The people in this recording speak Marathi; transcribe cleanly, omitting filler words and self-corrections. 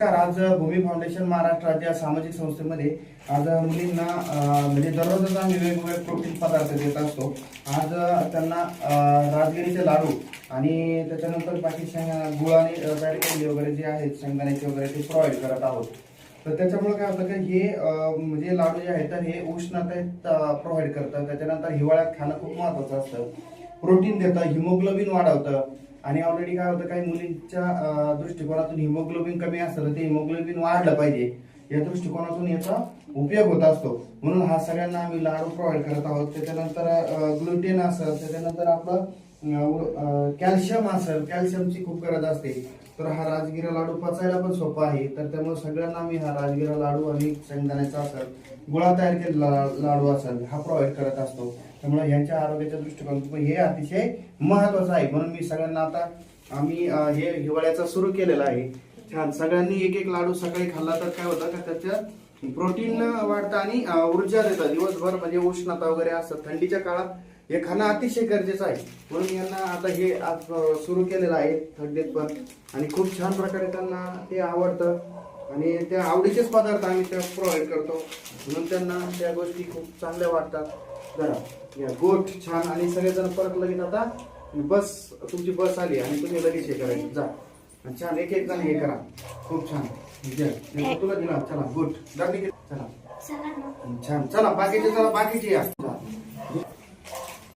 आज भूमी फाउंडेशन महाराष्ट्र राज्य सामाजिक संस्थेमध्ये आज मुलींना म्हणजे दररोजच आम्ही वेगवेगळे प्रोटीन पदार्थ देत असतो। आज त्यांना राजगिरीचे लाडू आणि त्याच्यानंतर बाकी गुळ आणि तयार केलेले वगैरे जे आहेत शेंगदाण्याचे वगैरे ते प्रोव्हाइड करत आहोत। तर त्याच्यामुळे काय होतं की हे म्हणजे लाडू जे आहेत तर हे उष्णता प्रोव्हाइड करतात। त्याच्यानंतर हिवाळ्यात खाणं खूप महत्त्वाचं असतं, प्रोटीन देतं, हिमोग्लोबिन वाढवतं आणि ऑलरेडी काय होतं काही मुलींच्या दृष्टिकोनातून हिमोग्लोबिन कमी असतं तर ते हिमोग्लोबिन वाढलं पाहिजे या दृष्टिकोनातून याचा उपयोग होत असतो। म्हणून हा सगळ्यांना आम्ही लाडू प्रोव्हाइड करत आहोत। त्याच्यानंतर ग्लुटेन असेल, त्याच्यानंतर आपलं कॅल्शियम असेल, कॅल्शियमची खूप गरज असते। तर हा राजगिरा लाडू पचायला पण सोपा आहे, तर त्यामुळे सगळ्यांना आम्ही हा राजगिरा लाडू आणि शेंगदाण्याचा असेल, गुळा तयार केलेला लाडू असेल हा प्रोव्हाइड करत असतो। त्यामुळे यांच्या आरोग्याच्या दृष्टिकोनातून हे अतिशय महत्वाचं आहे। म्हणून मी सगळ्यांना आता आम्ही हे हिवाळ्याचा सुरू केलेला आहे। छान सगळ्यांनी एक एक लाडू सकाळी खाल्ला तर काय होतं का त्याच्यात प्रोटीन वाढतं आणि ऊर्जा देतात दिवसभर। म्हणजे उष्णता वगैरे असतं थंडीच्या काळात हे खाणं अतिशय गरजेचं आहे। म्हणून यांना आता हे आज सुरू केलेलं आहे थंडीत पण, आणि खूप छान प्रकारे त्यांना ते आवडतं आणि त्या आवडीचेच पदार्थ आम्ही त्या प्रोव्हाइड करतो। म्हणून त्यांना त्या गोष्टी खूप चांगल्या वाटतात। जरा या गोठ छान आणि सगळेजण परत लगेच आता बस तुमची बस आली आणि तुम्ही लगेच हे करायचं जा छान एक एक जण हे करा खूप छान तुला दिला चला गुड चला छान चला बाकीचे या